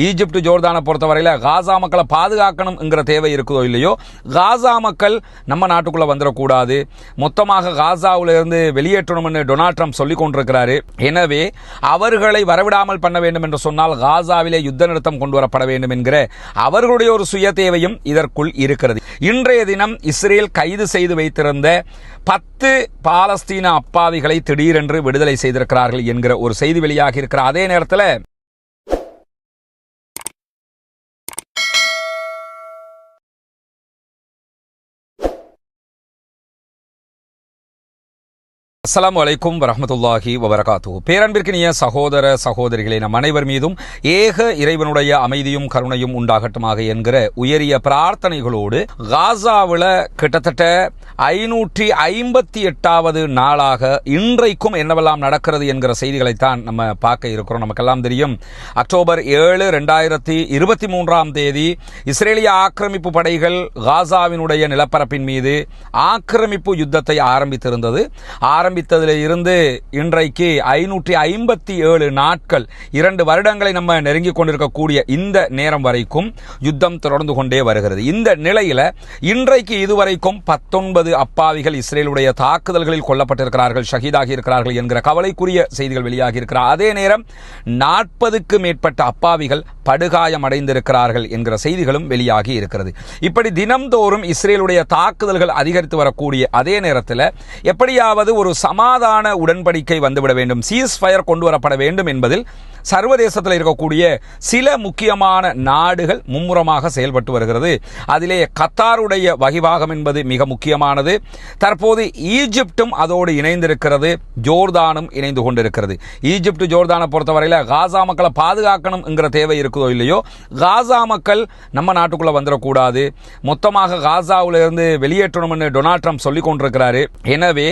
Egypt ஜோர்தானை பொறுத்தவரையில் காசா மக்களை பாதுகாக்கணுங்கிற தேவை இருக்குதோ இல்லையோ, காசா மக்கள் நம்ம நாட்டுக்குள்ளே வந்துடக்கூடாது, மொத்தமாக காசாவிலிருந்து வெளியேற்றணும்னு டொனால்ட் ட்ரம்ப் சொல்லிக் கொண்டிருக்கிறாரு. எனவே அவர்களை வரவிடாமல் பண்ண வேண்டும் என்று சொன்னால் காசாவிலே யுத்த நிறுத்தம் கொண்டு வரப்பட வேண்டும் என்கிற அவர்களுடைய ஒரு சுய தேவையும் இதற்குள் இருக்கிறது. இன்றைய தினம் இஸ்ரேல் கைது செய்து வைத்திருந்த 10 பாலஸ்தீன அப்பாவிகளை திடீரென்று விடுதலை செய்திருக்கிறார்கள் என்கிற ஒரு செய்தி வெளியாகி இருக்கிற அதே நேரத்தில் அஸ்ஸலாமு அலைக்கும் வரஹ்மத்துல்லாஹி வபரகாத்துஹு. பேரன்பிற்கினிய சகோதர சகோதரிகளே, நம் அனைவர் மீதும் ஏக இறைவனுடைய அமைதியும் கருணையும் உண்டாகட்டுமாக என்கிற உயரிய பிரார்த்தனைகளோடு காசாவில் கிட்டத்தட்ட 558வது நாளாக இன்றைக்கும் என்னவெல்லாம் நடக்கிறது என்கிற செய்திகளைத்தான் நம்ம பார்க்க இருக்கிறோம். நமக்கெல்லாம் தெரியும், அக்டோபர் 7, 2023 இஸ்ரேலிய ஆக்கிரமிப்பு படைகள் காசாவினுடைய நிலப்பரப்பின் மீது ஆக்கிரமிப்பு யுத்தத்தை ஆரம்பித்திருந்தது. ஆரம்பித்ததில் இருந்து இன்றைக்கு 557 நாட்கள், 2 வருடங்களை நம்ம நெருங்கிக் கொண்டிருக்கக்கூடிய இந்த நேரம் வரைக்கும் யுத்தம் தொடர்ந்து கொண்டே வருகிறது. இந்த நிலையில் இன்றைக்கு இதுவரைக்கும் 19 அப்பாவிகள் இஸ்ரேலுடைய தாக்குதல்களில் கொல்லப்பட்டிருக்கிறார்கள், ஷஹீதாகி இருக்கிறார்கள் என்கிற கவலைக்குரிய செய்திகள் வெளியாகி இருக்கிறார். அதே நேரம் 40க்கு மேற்பட்ட அப்பாவிகள் படுகாயம் அடைந்திருக்கிறார்கள் என்கிற செய்திகளும் வெளியாகி இருக்கிறது. இப்படி தினம்தோறும் இஸ்ரேலுடைய தாக்குதல்கள் அதிகரித்து வரக்கூடிய அதே நேரத்தில் எப்படியாவது ஒரு சமாதான உடன்படிக்கை வந்துவிட வேண்டும், சீஸ் ஃபயர் கொண்டு வரப்பட வேண்டும் என்பதில் சர்வதேசத்தில் இருக்கக்கூடிய சில முக்கியமான நாடுகள் மும்முரமாக செயல்பட்டு வருகிறது. அதிலே கத்தாருடைய வகிபாகம் என்பது மிக முக்கியமானது. தற்போது ஈஜிப்டும் அதோடு இணைந்திருக்கிறது, ஜோர்தானும் இணைந்து கொண்டிருக்கிறது. ஈஜிப்ட் ஜோர்தானை பொறுத்தவரையில் காசா மக்களை பாதுகாக்கணுங்கிற தேவை இருக்குதோ இல்லையோ, காசா மக்கள் நம்ம நாட்டுக்குள்ளே வந்துடக்கூடாது, மொத்தமாக காசாவிலிருந்து வெளியேற்றணும்னு டொனால்ட் ட்ரம்ப் சொல்லிக் கொண்டிருக்கிறாரு. எனவே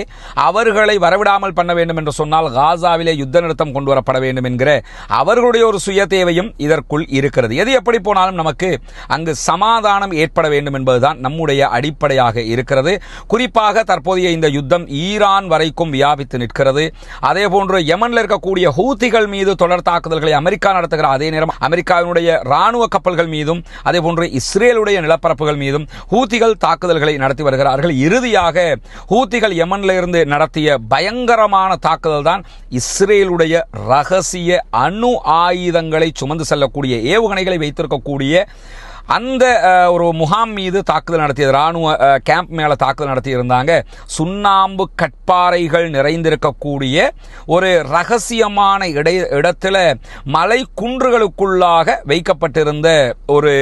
அவர்களை வரவிடாமல் பண்ண வேண்டும் என்று சொன்னால் காசாவிலே யுத்த நிறுத்தம் கொண்டு வரப்பட வேண்டும் என்கிற அவர்களுடைய ஒரு சுய தேவையும் இதற்குள் இருக்கிறது. எது எப்படி போனாலும் நமக்கு அங்கு சமாதானம் ஏற்பட வேண்டும் என்பதுதான் நம்முடைய அடிப்படையாக இருக்கிறது. குறிப்பாக தற்போதைய இந்த யுத்தம் ஈரான் வரைக்கும் வியாபித்து நிற்கிறது. அதே போன்று யமனில் இருக்கக்கூடிய ஹூத்திகள் மீது தொடர் தாக்குதல்களை அமெரிக்கா நடத்துகிற அதே நேரம் அமெரிக்காவினுடைய ராணுவ கப்பல்கள் மீதும் அதே போன்று இஸ்ரேலுடைய நிலப்பரப்புகள் மீதும் ஹூத்திகள் தாக்குதல்களை நடத்தி வருகிறார்கள். இறுதியாக ஹூத்திகள் யமனில் இருந்து நடத்திய பயங்கரமான தாக்குதல் தான் இஸ்ரேலுடைய ரகசிய அணு ஆயுதங்களை சுமந்து செல்லக்கூடிய ஏவுகணைகளை வைத்திருக்கக்கூடிய அந்த ஒரு முகாம் மீது தாக்குதல் நடத்தியது. ராணுவ கேம்ப் மேலே தாக்குதல் நடத்தி இருந்தாங்க. சுண்ணாம்பு கட்பாறைகள் நிறைந்திருக்கக்கூடிய ஒரு ரகசியமான இடத்துல மலை குன்றுகளுக்குள்ளாக வைக்கப்பட்டிருந்த ஒரு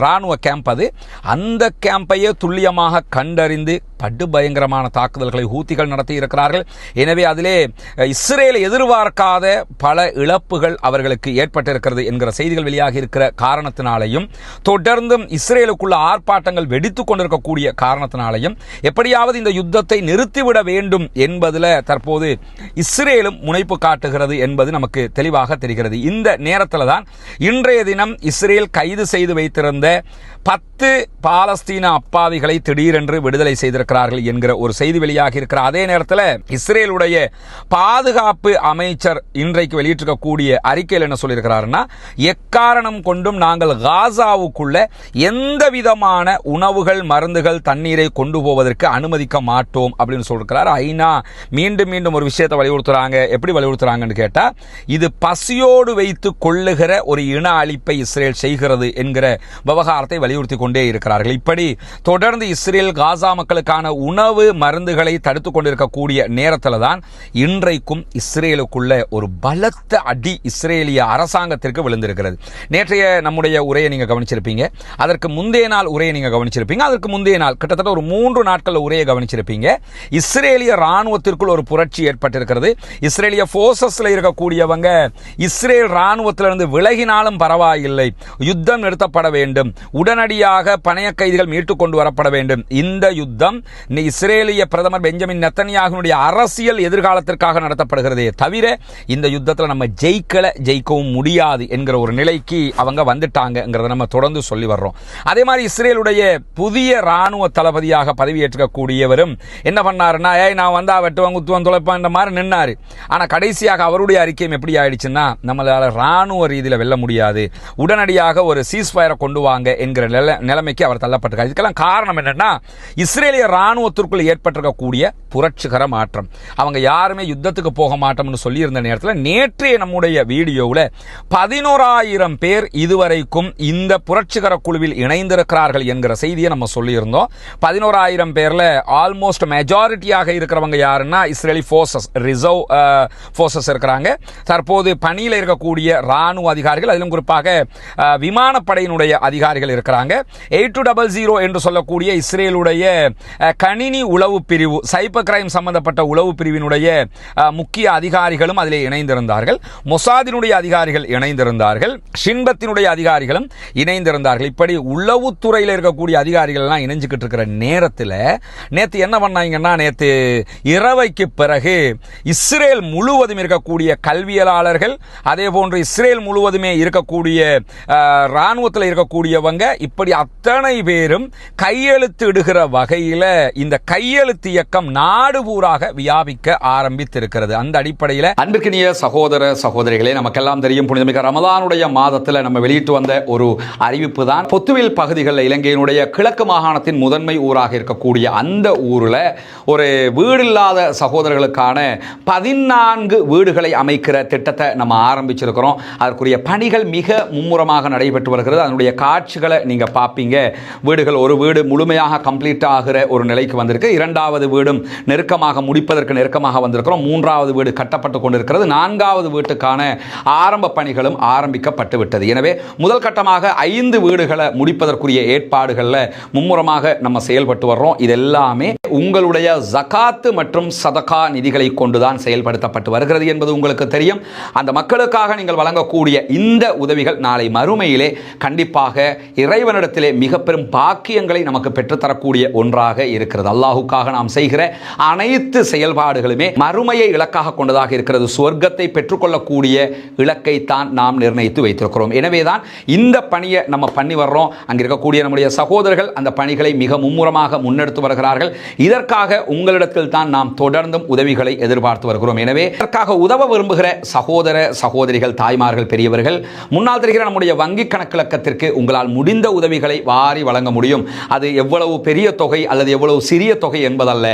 ராணுவ கேம்ப் அது. அந்த கேம்பையே துல்லியமாக கண்டறிந்து படு பயங்கரமான தாக்குதல்களை ஹூத்திகள் நடத்தி இருக்கிறார்கள். எனவே அதிலே இஸ்ரேலை எதிர்பார்க்காத பல இழப்புகள் அவர்களுக்கு ஏற்பட்டிருக்கிறது என்கிற செய்திகள் வெளியாகி இருக்கிற காரணத்தினாலையும் தொடர்ந்தும் இஸ்ரேலுக்குள்ள ஆர்ப்பாட்டங்கள் வெடித்துக் கொண்டிருக்கக்கூடிய காரணத்தினாலையும் எப்படியாவது இந்த யுத்தத்தை நிறுத்திவிட வேண்டும் என்பதில் தற்போது இஸ்ரேலும் முனைப்பு காட்டுகிறது என்பது நமக்கு தெளிவாக தெரிகிறது. இந்த நேரத்தில் தான் இன்றைய தினம் இஸ்ரேல் கைது செய்து வைத்திருந்த 10 பாலஸ்தீன அப்பாவிகளை திடீரென்று விடுதலை செய்திருக்கிறார்கள் என்கிற ஒரு செய்தி வெளியாகி இருக்கிற அதே நேரத்தில் இஸ்ரேலுடைய பாதுகாப்பு அமைச்சர் இன்றைக்கு வெளியிட்டிருக்கக்கூடிய அறிக்கையில் என்ன சொல்லியிருக்கிறாருன்னா, எக்காரணம் கொண்டும் நாங்கள் காசாவுக்குள்ள எந்த விதமான உணவுகள், மருந்துகள், தண்ணீரை கொண்டு போவதற்கு அனுமதிக்க மாட்டோம் அப்படின்னு சொல்லிருக்கிறார். ஐநா மீண்டும் மீண்டும் ஒரு விஷயத்தை வலியுறுத்துறாங்க. எப்படி வலியுறுத்துறாங்கன்னு கேட்டா, இது பசியோடு வைத்து கொள்ளுகிற ஒரு இன அழிப்பை இஸ்ரேல் செய்கிறது என்கிற விவகாரத்தை வலியுறுத்தி கொண்டே இருக்கிறார்கள். இப்படி தொடர்ந்து இஸ்ரேல் காசா மக்களுக்கான உணவு, மருந்துகளை தடுத்துக் கொண்டிருக்கக்கூடிய நேரத்தில் தான் இன்றைக்கும் இஸ்ரேலுக்குள்ள ஒரு பலத்த அடி இஸ்ரேலிய அரசாங்கத்திற்கு விழுந்திருக்கிறது. நேற்றைய நம்முடைய உரையை நீங்க கவனிச்சிருப்பீங்க, அதற்கு முந்தைய நாள் உரையை நீங்க கவனிச்சிருப்பீங்க, அதற்கு முந்தைய நாள் கிட்டத்தட்ட ஒரு 3 நாட்கள் உரையை கவனிச்சிருப்பீங்க. இஸ்ரேலிய ராணுவத்திற்குள் ஒரு புரட்சி ஏற்பட்டிருக்கிறது. இஸ்ரேலிய போர்சஸ்ல இருக்கக்கூடியவங்க இஸ்ரேல் ராணுவத்திலிருந்து விலகினாலும் பரவாயில்லை, யுத்தம் நிறுத்தப்பட வேண்டும், உடனடியாக பணைய கைதிகள் மீட்டுக் கொண்டு வரப்பட வேண்டும், இந்த யுத்தம் இஸ்ரேலிய பிரதமர் பெஞ்சமின் நெத்தன்யாகுனுடைய அரசியல் எதிர்காலத்திற்காக நடத்தப்படுகிறதே தவிர இந்த யுத்தத்தில் நம்ம ஜெயிக்கவும் முடியாது என்கிற ஒரு நிலைக்கு அவங்க வந்துட்டாங்கிறத நம்ம தொடர்ந்து சொல்லி வர்றோம். அதே மாதிரி இஸ்ரேலுடைய புதிய ராணுவ தளபதியாக பதவியேற்கக்கூடியவரும் என்ன பண்ணாருன்னா, நான் வந்தா வெட்டுவாங்க குத்துவான் தொலைப்பான் இந்த மாதிரி நின்னாரு. ஆனா கடைசியாக அவருடைய அறிக்கையும் எப்படி ஆயிடுச்சுன்னா, நம்மளால ராணுவ ரீதியில் வெல்ல முடியாது, உடனடியாக ஒரு சீஸ்ஃபயரை கொண்டு வாங்க என்கிற நிலைமைக்கு அவர் தள்ளப்பட்டிருக்கார். இதுக்கெல்லாம் காரணம் என்னன்னா, இஸ்ரேலிய ராணுவத்திற்குள் ஏற்பட்டிருக்கக்கூடிய புரட்சிகர மாற்றம். அவங்க யாருமே யுத்தத்துக்கு போக மாட்டோம்னு சொல்லி இருந்த நேரத்தில் நேற்றைய நம்முடைய வீடியோவில் 11,000 பேர் இதுவரைக்கும் இந்த புரட்சிகர குழுவில் இணைந்திருக்கிறார்கள் என்கிற செய்தியை நம்ம சொல்லியிருந்தோம். 11,000 பேர்ல ஆல்மோஸ்ட் மெஜாரிட்டியாக இருக்கிறவங்க யாருன்னா இஸ்ரேலி போர்சஸ், ரிசர்வ் போர்சஸ் இருக்கிறாங்க. தற்போது பணியில் இருக்கக்கூடிய ராணுவ அதிகாரிகள், அதிலும் குறிப்பாக விமானப்படையினுடைய அதிகாரிகள் இருக்கிறாங்க. 8200 என்று சொல்லக்கூடிய இஸ்ரேலுடைய கணினி உளவு பிரிவு, சைபர் கிரைம் சம்பந்தப்பட்ட உளவு பிரிவினுடைய முக்கிய அதிகாரிகளும் அதிலே இணைந்திருந்தார்கள். மொசாதினுடைய அதிகாரிகள் இணைந்திருந்தார்கள். ஷின்பத்தினுடைய அதிகாரிகளும் இணைந்திருந்தார்கள். இப்படி உளவுத்துறையில் இருக்கக்கூடிய அதிகாரிகள் எல்லாம் இணைஞ்சுக்கிட்டு இருக்கிற நேரத்தில் நேற்று என்ன பண்ணாங்கன்னா, நேற்று இரவைக்கு பிறகு இஸ்ரேல் முழுவதும் இருக்கக்கூடிய கல்வியலாளர்கள், அதே போன்று இஸ்ரேல் முழுவதுமே இருக்கக்கூடிய ராணுவத்தில் இருக்கக்கூடியவங்க, இப்படி அத்தனை பேரும் கையெழுத்து இடுகிற வகையில் இந்த கையெழுத்து இயக்கம் நாடு பூராக வியாபிக்க ஆரம்பித்திருக்கிறது. அந்த அடிப்படையில் அன்பிற்கினிய சகோதர சகோதரிகளே, நமக்கெல்லாம் தெரியும், புனிதமிக்க ரமலானுடைய மாதத்தில் நம்ம வெளியிட்டு வந்த ஒரு அறிவிப்பு தான், பொத்துவில் பகுதிகளில் இலங்கையினுடைய கிழக்கு மாகாணத்தின் முதன்மை ஊராக இருக்கக்கூடிய அந்த ஊரில் ஒரு வீடு இல்லாத சகோதரர்களுக்கான 14 வீடுகளை அமைக்கிற திட்டத்தை நம்ம ஆரம்பிச்சிருக்கிறோம். அதற்குரிய பணிகள் மிக மும்முரமாக நடைபெற்று வருகிறது. அதனுடைய காட்சிகளை நீங்க பார்ப்பீங்க. வீடுகள், ஒரு வீடு முழுமையாக கம்ப்ளீட் ஆகிற ஒரு நிலைக்கு வந்திருக்கு. இரண்டாவது வீடும் நெருக்கமாக முடிப்பதற்கு நெருக்கமாக வந்திருக்கிறோம். மூன்றாவது வீடு கட்டப்பட்டு கொண்டிருக்கிறது. 4வது வீட்டுக்கான ஆரம்ப பணிகளும் ஆரம்பிக்கப்பட்டு விட்டது. எனவே முதல் கட்டமாக 5 வீடுகளை முடிப்பதற்குரிய ஏற்பாடுகளில் மும்முரமாக நம்ம செயல்பட்டு வர்றோம். இதெல்லாமே உங்களுடைய ஜகாத்து மற்றும் சதகா நிதிகளை கொண்டுதான் செயல்படுத்தப்பட்டு வருகிறது என்பது உங்களுக்கு தெரியும். அந்த மக்களுக்காக நீங்கள் வழங்கக்கூடிய இந்த உதவிகள் நாளை மறுமையிலே கண்டிப்பாக இறைவனிடத்திலே மிக பெரும் பாக்கியங்களை நமக்கு பெற்றுத்தரக்கூடிய ஒன்றாக இருக்கிறது. அல்லாஹுக்காக நாம் செய்கிற அனைத்து செயல்பாடுகளுமே மறுமையை இலக்காக கொண்டதாக இருக்கிறது. சொர்க்கத்தை பெற்றுக்கொள்ளக்கூடிய இலக்கை தான் நாம் நிர்ணயித்து வைத்திருக்கிறோம். எனவேதான் இந்த பணியை நம்ம பண்ணி வர்றோம். அங்க இருக்கக்கூடிய நம்முடைய சகோதரர்கள் அந்த பணிகளை மிக மும்முரமாக முன்னெடுத்து வருகிறார்கள். இதற்காக உங்களிடத்தில் தான் நாம் தொடர்ந்தும் உதவிகளை எதிர்பார்த்து வருகிறோம். எனவே இதற்காக உதவ விரும்புகிற சகோதர சகோதரிகள், தாய்மார்கள், பெரியவர்கள், முன்னால் தெரிகிற நம்முடைய வங்கி கணக்கிலக்கத்திற்கு உங்களால் முடிந்த உதவிகளை வாரி வழங்க முடியும். அது எவ்வளவு பெரிய தொகை அல்லது எவ்வளவு சிறிய தொகை என்பதல்ல,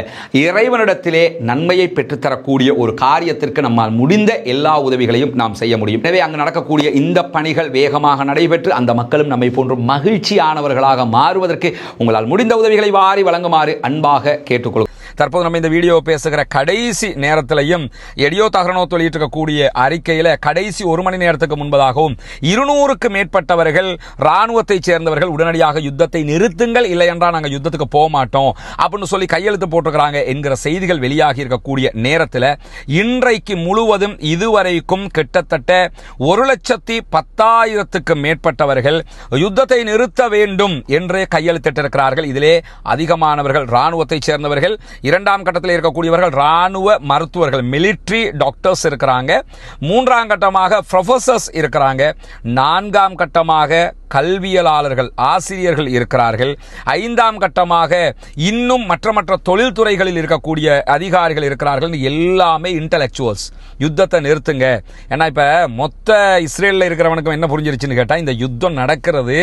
இறைவனிடத்திலே நன்மையை பெற்றுத்தரக்கூடிய ஒரு காரியத்திற்கு நம்மால் முடிந்த எல்லா உதவிகளையும் நாம் செய்ய முடியும். எனவே அங்கு நடக்கக்கூடிய இந்த பணிகள் வேகமாக நடைபெற்று அந்த மக்களும் நம்மை போன்ற மகிழ்ச்சியானவர்களாக மாறுவதற்கு உங்களால் முடிந்த உதவிகளை வாரி வழங்குமாறு அன்பாக கேட்டுக்கொள்கிறோம். தற்போது நம்ம இந்த வீடியோ பேசுகிற கடைசி நேரத்திலையும் எடியோ தகரனோத் வெளியிட்டிருக்கக்கூடிய அறிக்கையில் கடைசி 1 மணி நேரத்துக்கு முன்பதாகவும் 200க்கு மேற்பட்டவர்கள் ராணுவத்தைச் சேர்ந்தவர்கள் உடனடியாக யுத்தத்தை நிறுத்துங்கள், இல்லை என்றால் நாங்கள் யுத்தத்துக்கு போக மாட்டோம் அப்படின்னு சொல்லி கையெழுத்து போட்டிருக்கிறாங்க என்கிற செய்திகள் வெளியாகி இருக்கக்கூடிய நேரத்தில் இன்றைக்கு முழுவதும் இதுவரைக்கும் கிட்டத்தட்ட 1,10,000க்கு மேற்பட்டவர்கள் யுத்தத்தை நிறுத்த வேண்டும் என்று கையெழுத்திட்டிருக்கிறார்கள். இதிலே அதிகமானவர்கள் ராணுவத்தைச் சேர்ந்தவர்கள், 2ஆம் கட்டத்தில் இருக்கக்கூடியவர்கள் ராணுவ மருத்துவர்கள், மிலிட்டரி டாக்டர்ஸ் இருக்கிறாங்க, 3ஆம் கட்டமாக ப்ரொஃபசர்ஸ் இருக்கிறாங்க, 4ஆம் கட்டமாக கல்வியலாளர்கள், ஆசிரியர்கள் இருக்கிறார்கள், 5ஆம் கட்டமாக இன்னும் மற்ற தொழில்துறைகளில் இருக்கக்கூடிய அதிகாரிகள் இருக்கிறார்கள். எல்லாமே இன்டலெக்சுவல்ஸ். யுத்தத்தை நிறுத்துங்க. ஏன்னா இப்ப மொத்த இஸ்ரேலில் இருக்கிறவனுக்கு என்ன புரிஞ்சிருச்சுன்னு கேட்டா, இந்த யுத்தம் நடக்கிறது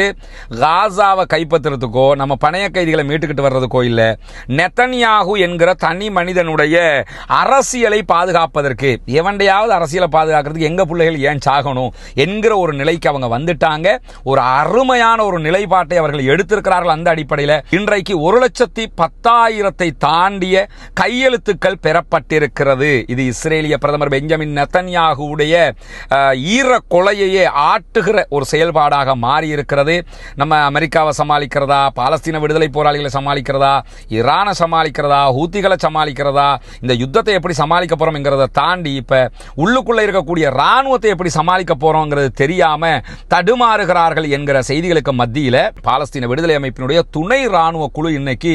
காசாவை கைப்பற்றுறதுக்கோ நம்ம பணைய கைதிகளை மீட்டுக்கிட்டு வர்றதுக்கோ இல்ல, நெத்தன்யாகு என்கிற தனி மனிதனுடைய அரசியலை பாதுகாப்பதற்கு, எவண்டையாவது அரசியலை பாதுகாக்கிறதுக்கு எங்க பிள்ளைகள் ஏன் சாகணும் என்கிற ஒரு நிலைக்கு அவங்க வந்துட்டாங்க. ஒரு அருமையான ஒரு நிலைப்பாட்டை அவர்கள் எடுத்திருக்கிறார்கள். அந்த அடிப்படையில் இன்றைக்கு 1,10,000 தாண்டிய கையெழுத்துக்கள் பெறப்பட்டிருக்கிறது. இது இஸ்ரேலிய பிரதமர் பெஞ்சமின் நெத்தன்யாகுவுடைய ஈர கொலையையே ஆட்டுகிற ஒரு செயல்பாடாக மாறி இருக்கிறது. நம்ம அமெரிக்காவை சமாளிக்கிறதா, பாலஸ்தீன விடுதலை போராளிகளை சமாளிக்கிறதா, ஈரானை சமாளிக்கிறதா, ஹூத்திகளை சமாளிக்கிறதா, இந்த யுத்தத்தை எப்படி சமாளிக்க போறோம்ங்கிறத தாண்டி இப்ப உள்ளுக்குள்ள இருக்கக்கூடிய ராணுவத்தை எப்படி சமாளிக்க போறோம்ங்கிறது தெரியாம தடுமாறுகிறார்கள் என்கிற என்கிற செய்திகளுக்கு மத்தியில் பாலஸ்தீன விடுதலை அமைப்பினுடைய துணை ராணுவ குழு இன்னைக்கு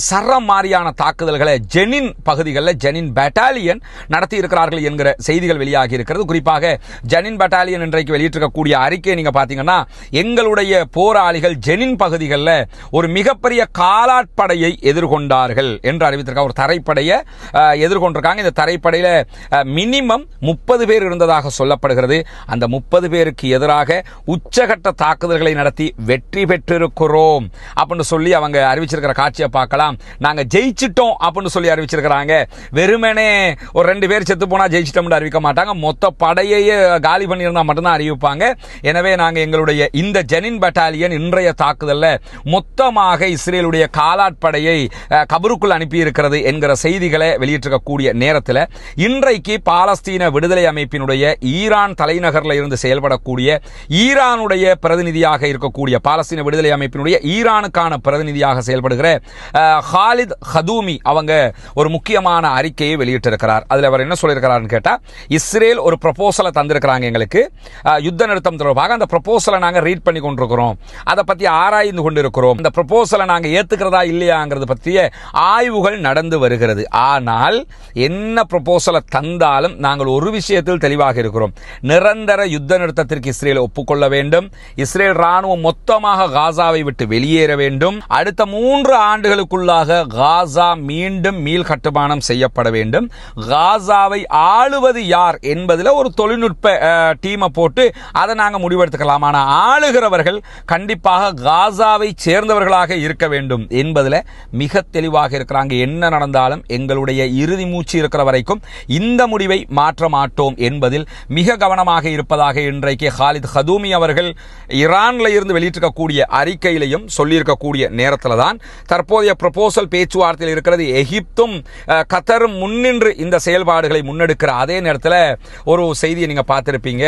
சரமாரியான தாக்குதல்களை ஜெனின் பகுதிகளில் ஜெனின் பட்டாலியன் நடத்தி இருக்கிறார்கள் என்கிற செய்திகள் வெளியாகி இருக்கிறது. குறிப்பாக ஜெனின் பட்டாலியன் இன்றைக்கு வெளியிட்டிருக்கக்கூடிய அறிக்கை நீங்க பாத்தீங்கன்னா, எங்களுடைய போராளிகள் ஜெனின் பகுதிகளில் ஒரு மிகப்பெரிய காலாட்படையை எதிர்கொண்டார்கள் என்று அறிவித்திருக்காங்க. ஒரு தரைப்படையை எதிர்கொண்டிருக்காங்க. இந்த தரைப்படையில் மினிமம் 30 பேர் இருந்ததாக சொல்லப்படுகிறது. அந்த 30 பேருக்கு எதிராக உச்சகட்ட தாக்குதல்களை நடத்தி வெற்றி பெற்றிருக்கிறோம் அப்படின்னு சொல்லி அவங்க அறிவிச்சிருக்கிற காட்சியை பார்க்கலாம். நாங்க ஜெயிச்சிட்டோம் அப்படின்னு சொல்லி அறிவிச்சிருக்கிறாங்க. வெறுமனே ஒரு 2 பேர் செத்து போனா ஜெயிச்சிட்டோம் அறிவிக்க மாட்டாங்க. மொத்த படையையே காலி பண்ணியிருந்தா மட்டும்தான் அறிவிப்பாங்க. எனவே நாங்கள் எங்களுடைய இந்த ஜெனின் பட்டாலியன் இன்றைய தாக்குதலில் மொத்தமாக இஸ்ரேலுடைய காலாட்படையை கபருக்குள் அனுப்பி இருக்கிறது என்கிற செய்திகளை வெளியிட்டிருக்கக்கூடிய நேரத்தில் இன்றைக்கு பாலஸ்தீன விடுதலை அமைப்பினுடைய ஈரான் தலைநகரில் இருந்து செயல்படக்கூடிய ஈரானுடைய பிரதிநிதியாக இருக்கக்கூடிய பாலஸ்தீன விடுதலை அமைப்பினுடைய ஈரானுக்கான பிரதிநிதியாக செயல்படுகிற ஹாலித் ஹதூமி அவங்க ஒரு முக்கியமான அறிக்கையை வெளியிட்டிருக்கிறார். அதில் அவர் என்ன சொல்லியிருக்கிறார்னு கேட்டா, இஸ்ரேல் ஒரு ப்ரொபோசலை தந்திருக்கிறாங்க எங்களுக்கு யுத்த நிறுத்தம் தொடர்பாக. அந்த ப்ரொபோசலை நாங்கள் ரீட் பண்ணி கொண்டிருக்கிறோம், அதை பற்றி ஆராய்ந்து கொண்டிருக்கிறோம். இந்த ப்ரொபோசலை நாங்கள் ஏத்துக்கிறதா இல்லையாங்கிறது பற்றிய ஆய்வுகள் நடந்து வருகிறது. ஆனால் என்ன ப்ரொபோசலை தந்தாலும் நாங்கள் ஒரு விஷயத்தில் தெளிவாக இருக்கிறோம். நிரந்தர யுத்த நிறுத்தத்திற்கு இஸ்ரேல் ஒப்புக்கொள்ள வேண்டும். இஸ்ரேல் ராணுவம் மொத்தமாக காசாவை விட்டு வெளியேற வேண்டும். அடுத்த 3 ஆண்டுகளுக்குள்ளாக காசா மீண்டும் மீள் கட்டுமானம் செய்யப்பட வேண்டும். காசாவை ஆளுவது யார் என்பதில் ஒரு தொழில்நுட்ப டீமை போட்டு அதை நாங்கள் முடிவெடுத்துக்கலாம். ஆனால் ஆளுகிறவர்கள் கண்டிப்பாக காசாவை சேர்ந்தவர்களாக இருக்க வேண்டும் என்பதில் மிக தெளிவாக இருக்கிறாங்க. என்ன நடந்தாலும் எங்களுடைய இறுதி மூச்சு இருக்கிற வரைக்கும் இந்த முடிவை மாற்ற மாட்டோம் என்பதில் மிக கவனமாக இருப்பதாக இன்றைக்கு ஹாலித் ஹதூமி அவர்கள் ஈரான்ல இருந்து வெளியிட்டிருக்கக்கூடிய அறிக்கையிலையும் சொல்லியிருக்கக்கூடிய நேரத்தில் தான் தற்போதைய ப்ரொபோசல் பேச்சுவார்த்தையில் இருக்கிறது. எகிப்தும் கத்தரும் முன்னின்று இந்த செயல்பாடுகளை முன்னெடுக்கிற அதே நேரத்தில் ஒரு செய்தியை நீங்க பார்த்திருப்பீங்க.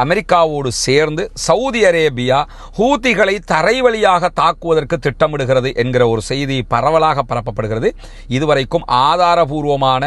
அமெரிக்காவோடு சேர்ந்து சவுதி அரேபியா ஹூத்திகளை தரை வழியாக தாக்குவதற்கு திட்டமிடுகிறது என்கிற ஒரு செய்தி பரவலாக பரப்பப்படுகிறது. இதுவரைக்கும் ஆதாரபூர்வமான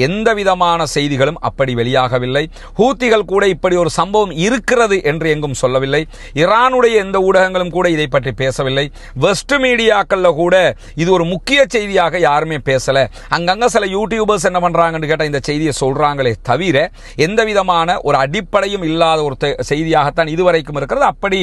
எந்த விதமான செய்திகளும் அப்படி வெளியாகவில்லை. ஹூத்திகள் கூட இப்படி ஒரு சம்பவம் இருக்கிறது என்று எங்கும் சொல்லவில்லை. ஈரானுடைய எந்த ஊடகங்களும் கூட இதை பற்றி பேசவில்லை. வெஸ்ட் மீடியாக்கள்ல கூட இது ஒரு முக்கிய செய்தியாக யாருமே பேசல. அங்கங்க சில யூடியூபர்ஸ் என்ன பண்றாங்கன்னு கேட்ட இந்த செய்தியை சொல்றாங்களே தவிர எந்த விதமான ஒரு அடிப்படையும் இல்லாத ஒரு செய்தியாகத்தான் இதுவரைக்கும் இருக்கிறது. அப்படி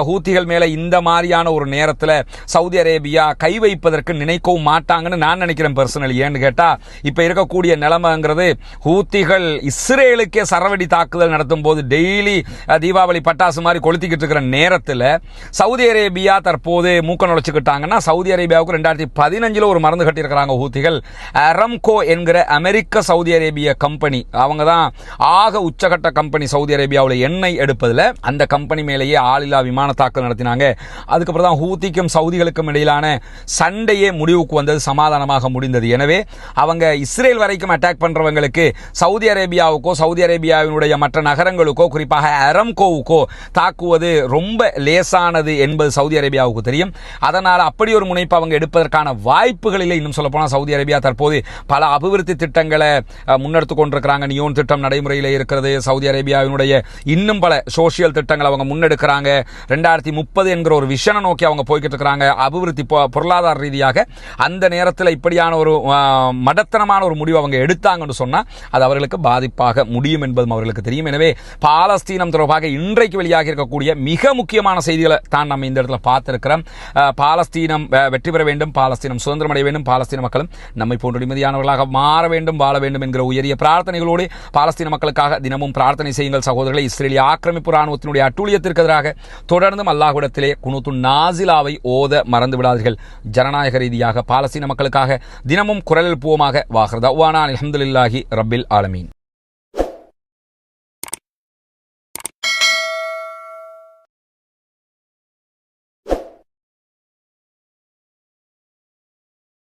ஹூத்திகள் மேல இந்த மாதிரியான ஒரு நேரத்தில் சவுதி அரேபியா கை வைப்பதற்கு நினைக்கவும் மாட்டாங்கன்னு நான் நினைக்கிறேன் பர்சனலி. ஏன்னு கேட்டா இப்ப இருக்கக்கூடிய நிலைமைங்கிறது ஹூத்திகள் இஸ்ரேலுக்கே சரவெடி தாக்குதல் நடத்தும் போது டெய்லி தீபாவளி பட்டாசு மாதிரி கொளுத்திக்கிட்டு இருக்கிற நேரத்தில் சவுதி அரேபியா தற்போது மூக்க நுழைச்சுக்கிட்டாங்கன்னா, சவுதி அரேபியாவுக்கு 2015 ஒரு மருந்து கட்டியிருக்கிறாங்க ஹூத்திகள். அரம்கோ என்கிற அமெரிக்க சவுதி அரேபிய கம்பெனி, அவங்க தான் ஆக உச்சகட்ட கம்பெனி சவுதி அரேபியாவில் எண்ணெய் எடுப்பதில். அந்த கம்பெனி மேலேயே ஆளில்லா விமான தாக்குதல் நடத்தினாங்க. அதுக்கப்புறம் தான் ஹூத்திக்கும் சவுதிகளுக்கும் இடையிலான சண்டையே முடிவுக்கு வந்தது, சமாதானமாக முடிந்தது. எனவே அவங்க இஸ்ரேல் வரைக்கும் அட்டாக் பண்றவங்களுக்கு சவுதி அரேபியாவுக்கோ சவுதி அரேபியாவினுடைய மற்ற நகரங்களுக்கோ குறிப்பாக அரம்கோவுக்கோ தாக்குவது ரொம்ப லேசானது என்பது சவுதி அரேபியாவுக்கு தெரியும். அதனால் அப்படி ஒரு முனைப்பு அவங்க எடுப்பதற்கான வாய்ப்புகள் இல்லை. இன்னும் சொல்ல போனால் சவுதி அரேபியா தற்போது பல அபிவிருத்தி திட்டங்களை முன்னெடுத்துக் கொண்டிருக்கிறாங்க. நியோன் திட்டம் நடைமுறையில் இருக்கிறது. சவுதி அரேபியாவினுடைய இன்னும் பல சோசியல் திட்டங்களை அவங்க முன்னெடுக்கிறாங்க. 2030 என்கிற ஒரு விஷனை நோக்கி அவங்க போய்கிட்டு இருக்கிறாங்க அபிவிருத்தி பொருளாதார ரீதியாக. அந்த நேரத்தில் இப்படியான ஒரு மடத்தனமான ஒரு முடிவு அவங்க எடுத்தாங்கன்னு சொன்னா அது அவர்களுக்கு பாதிப்பாக முடியும் என்பதும் அவர்களுக்கு தெரியும். எனவே பாலஸ்தீனம் தொடர்பாக இன்றைக்கு வெளியாக இருக்கக்கூடிய மிக முக்கியமான செய்திகளை தான் நம்ம இந்த இடத்துல பார்த்திருக்கிறோம். பாலஸ்தீனம் வெற்றி பெற வேண்டும், பாலஸ்தீனம் சுதந்திரம் அடைய வேண்டும், பாலஸ்தீன மக்களும் நம்மை போன்ற நிம்மதியானவர்களாக மாற வேண்டும், வாழ வேண்டும் என்கிற உயரிய பிரார்த்தனைகளோடு பாலஸ்தீன மக்களுக்காக தினமும் பிரார்த்தனை செய்யுங்கள் சகோதரர்களை. இஸ்ரேலிய ஆக்கிரமிப்பு ராணுவத்தினுடைய அட்டூழியத்திற்கு எதிராக தொடர்ந்தும் அல்லாஹ்விடத்திலே குனூத்து நாசிலாவை ஓத மறந்து விடாதீர்கள். ஜனநாயக ரீதியாக பாலஸ்தீன மக்களுக்காக தினமும் குரல் எழுப்புவோமாக. வாஹ்ர் தஅவானா அல்ஹம்துலில்லாஹி ரப்பில் ஆலமீன்.